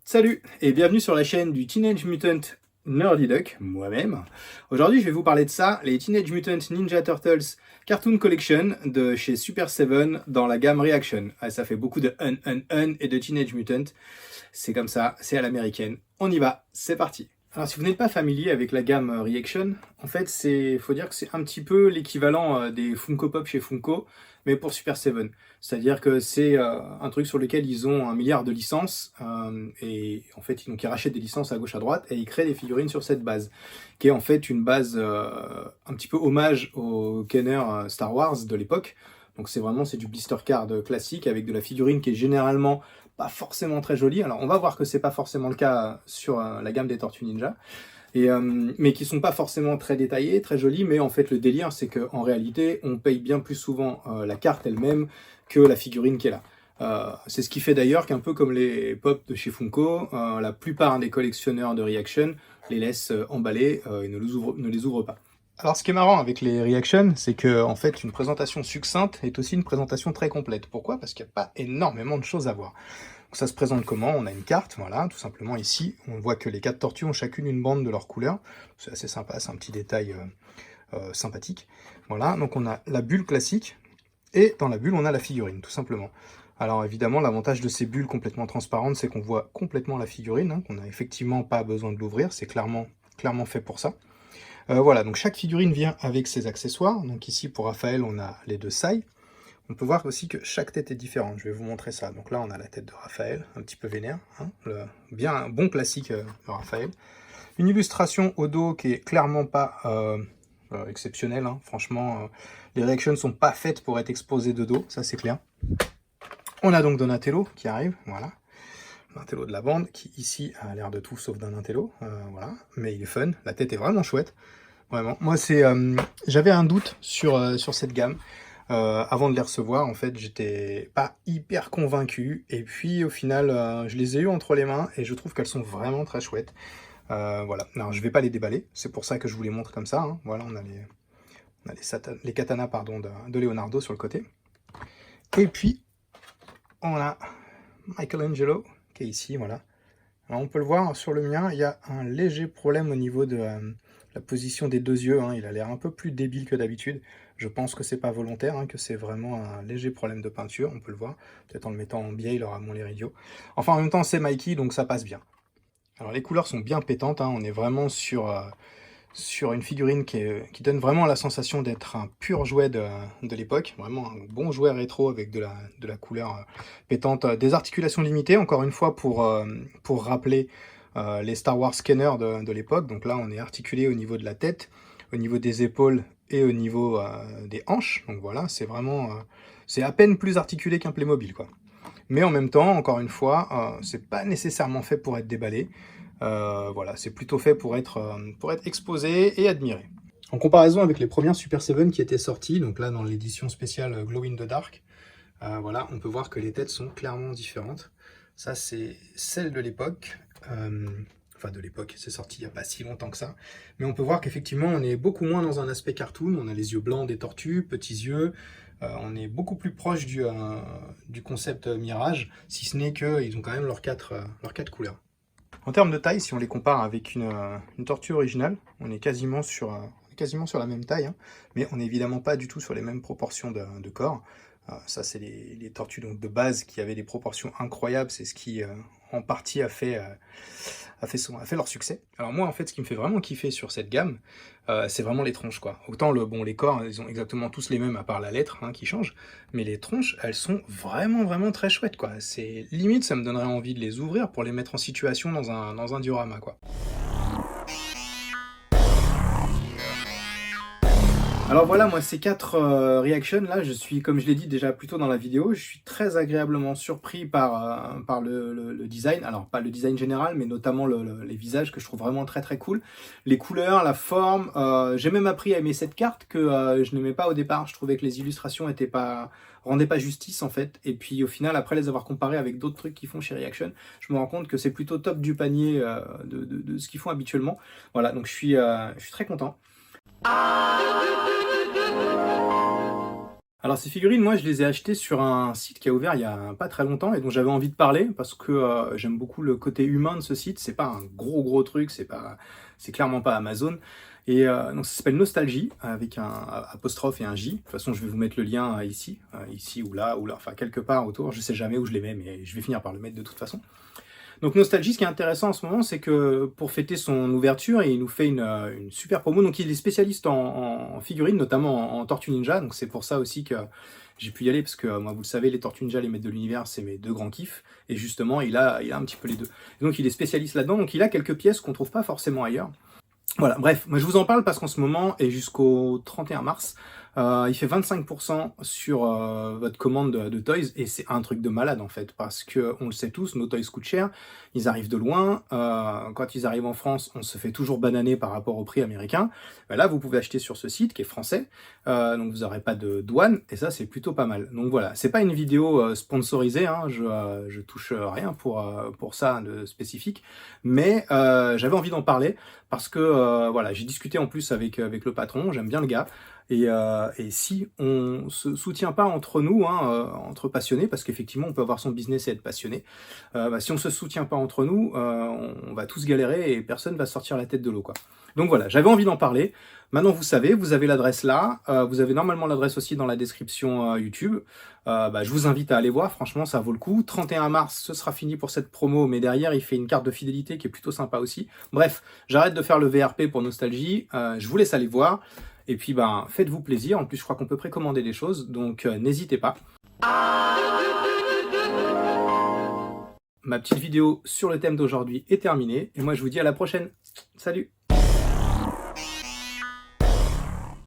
Salut et bienvenue sur la chaîne du Teenage Mutant Nerdy Duck, moi-même. Aujourd'hui, je vais vous parler de ça, les Teenage Mutant Ninja Turtles Cartoon Collection de chez Super 7 dans la gamme Reaction. Ah, ça fait beaucoup de et de Teenage Mutant. C'est comme ça, c'est à l'américaine. On y va, c'est parti. Alors, si vous n'êtes pas familier avec la gamme Reaction, en fait, faut dire que c'est un petit peu l'équivalent des Funko Pop chez Funko, mais pour Super 7. C'est-à-dire que c'est un truc sur lequel ils ont 1 milliard de licences, et en fait, ils rachètent des licences à gauche à droite, et ils créent des figurines sur cette base, qui est en fait une base un petit peu hommage au Kenner Star Wars de l'époque. Donc c'est du blister card classique, avec de la figurine qui est généralement pas forcément très jolie. Alors on va voir que c'est pas forcément le cas sur la gamme des Tortues Ninja, mais qui sont pas forcément très détaillées, très jolies, mais en fait le délire c'est qu'en réalité on paye bien plus souvent la carte elle-même que la figurine qui est là. C'est ce qui fait d'ailleurs qu'un peu comme les pop de chez Funko, la plupart des collectionneurs de Reaction les laissent emballer et ne les ouvrent pas. Alors ce qui est marrant avec les Reaction, c'est que en fait une présentation succincte est aussi une présentation très complète. Pourquoi? Parce qu'il n'y a pas énormément de choses à voir. Donc ça se présente comment? On a une carte, voilà, tout simplement ici, on voit que les 4 tortues ont chacune une bande de leur couleur. C'est assez sympa, c'est un petit détail sympathique. Voilà, donc on a la bulle classique, et dans la bulle on a la figurine, tout simplement. Alors évidemment, l'avantage de ces bulles complètement transparentes, c'est qu'on voit complètement la figurine, hein, qu'on n'a effectivement pas besoin de l'ouvrir, c'est clairement fait pour ça. Voilà, donc chaque figurine vient avec ses accessoires. Donc ici, pour Raphaël, on a les 2 sailles. On peut voir aussi que chaque tête est différente. Je vais vous montrer ça. Donc là, on a la tête de Raphaël, un petit peu vénère, hein, bien un bon classique de Raphaël. Une illustration au dos qui est clairement pas exceptionnelle, hein. Franchement, les réactions ne sont pas faites pour être exposées de dos, ça c'est clair. On a donc Donatello qui arrive, voilà. Donatello de la bande, qui ici a l'air de tout sauf d'un intello, voilà. Mais il est fun, la tête est vraiment chouette. Vraiment. Moi, j'avais un doute sur cette gamme. Avant de les recevoir, en fait, j'étais pas hyper convaincu. Et puis, au final, je les ai eu entre les mains et je trouve qu'elles sont vraiment très chouettes. Voilà. Alors, je vais pas les déballer. C'est pour ça que je vous les montre comme ça, hein. Voilà, on a les katanas pardon, de Leonardo sur le côté. Et puis, on a Michelangelo qui est ici, voilà. Alors, on peut le voir sur le mien, il y a un léger problème au niveau de la position des 2 yeux, hein. Il a l'air un peu plus débile que d'habitude. Je pense que c'est pas volontaire, hein, que c'est vraiment un léger problème de peinture, on peut le voir. Peut-être en le mettant en biais, il aura moins l'air idiot. Enfin, en même temps, c'est Mikey, donc ça passe bien. Alors, les couleurs sont bien pétantes, hein. On est vraiment sur une figurine qui donne vraiment la sensation d'être un pur jouet de l'époque, vraiment un bon jouet rétro avec de la couleur pétante. Des articulations limitées, encore une fois, pour rappeler les Star Wars Scanner de l'époque. Donc là, on est articulé au niveau de la tête, au niveau des épaules et au niveau des hanches. Donc voilà, c'est vraiment... c'est à peine plus articulé qu'un Playmobil, quoi. Mais en même temps, encore une fois, c'est pas nécessairement fait pour être déballé. Voilà, c'est plutôt fait pour être exposé et admiré. En comparaison avec les premières Super 7 qui étaient sorties, donc là dans l'édition spéciale Glow in the Dark, voilà, on peut voir que les têtes sont clairement différentes. Ça, c'est celle de l'époque. Enfin, de l'époque, c'est sorti il n'y a pas si longtemps que ça. Mais on peut voir qu'effectivement, on est beaucoup moins dans un aspect cartoon. On a les yeux blancs des tortues, petits yeux. On est beaucoup plus proche du concept Mirage, si ce n'est qu'ils ont quand même leurs quatre couleurs. En termes de taille, si on les compare avec une tortue originale, on est quasiment sur la même taille, hein, mais on n'est évidemment pas du tout sur les mêmes proportions de corps. Ça, c'est les tortues donc, de base qui avaient des proportions incroyables, c'est ce qui, en partie, a fait leur succès. Alors moi, en fait, ce qui me fait vraiment kiffer sur cette gamme, c'est vraiment les tronches, quoi. Autant les corps, ils ont exactement tous les mêmes, à part la lettre, hein, qui change, mais les tronches, elles sont vraiment, vraiment très chouettes, quoi. C'est limite, ça me donnerait envie de les ouvrir pour les mettre en situation dans un diorama, quoi. Alors voilà, moi ces 4 reactions là, je suis, comme je l'ai dit déjà plus tôt dans la vidéo, je suis très agréablement surpris par le design. Alors pas le design général, mais notamment les visages que je trouve vraiment très très cool. Les couleurs, la forme, j'ai même appris à aimer cette carte que je n'aimais pas au départ. Je trouvais que les illustrations rendaient pas justice en fait. Et puis au final, après les avoir comparées avec d'autres trucs qu'ils font chez Reaction, je me rends compte que c'est plutôt top du panier de ce qu'ils font habituellement. Voilà, donc je suis très content. Alors ces figurines, moi je les ai achetées sur un site qui a ouvert il y a pas très longtemps et dont j'avais envie de parler parce que j'aime beaucoup le côté humain de ce site. C'est pas un gros truc, c'est clairement pas Amazon. Et donc ça s'appelle Nostalgie avec un apostrophe et un J. De toute façon, je vais vous mettre le lien ici ou là, enfin quelque part autour. Je sais jamais où je les mets, mais je vais finir par le mettre de toute façon. Donc Nostalgie, ce qui est intéressant en ce moment, c'est que pour fêter son ouverture, il nous fait une super promo. Donc il est spécialiste en figurines, notamment en Tortue Ninja. Donc c'est pour ça aussi que j'ai pu y aller, parce que moi, vous le savez, les Tortues Ninja, les maîtres de l'univers, c'est mes deux grands kiffs. Et justement, il a un petit peu les deux. Et donc il est spécialiste là-dedans. Donc il a quelques pièces qu'on trouve pas forcément ailleurs. Voilà, bref, moi je vous en parle parce qu'en ce moment, et jusqu'au 31 mars, il fait 25% sur votre commande de Toys, et c'est un truc de malade en fait, parce que on le sait tous, nos Toys coûtent cher, ils arrivent de loin, quand ils arrivent en France, on se fait toujours bananer par rapport au prix américain. Là, vous pouvez acheter sur ce site qui est français, donc vous n'aurez pas de douane, et ça c'est plutôt pas mal. Donc voilà, c'est pas une vidéo sponsorisée, hein, je touche rien pour ça de spécifique, mais j'avais envie d'en parler, parce que voilà, j'ai discuté en plus avec le patron, j'aime bien le gars, et si on se soutient pas entre nous, hein, entre passionnés, parce qu'effectivement on peut avoir son business et être passionné, si on se soutient pas entre nous, on va tous galérer et personne va sortir la tête de l'eau, quoi. Donc voilà, j'avais envie d'en parler. Maintenant vous savez, vous avez l'adresse là, vous avez normalement l'adresse aussi dans la description YouTube. Je vous invite à aller voir, franchement ça vaut le coup. 31 mars, ce sera fini pour cette promo, mais derrière il fait une carte de fidélité qui est plutôt sympa aussi. Bref, j'arrête de faire le VRP pour Nostalgie, je vous laisse aller voir. Et puis faites-vous plaisir, en plus je crois qu'on peut précommander des choses, donc n'hésitez pas. Ma petite vidéo sur le thème d'aujourd'hui est terminée, et moi je vous dis à la prochaine. Salut!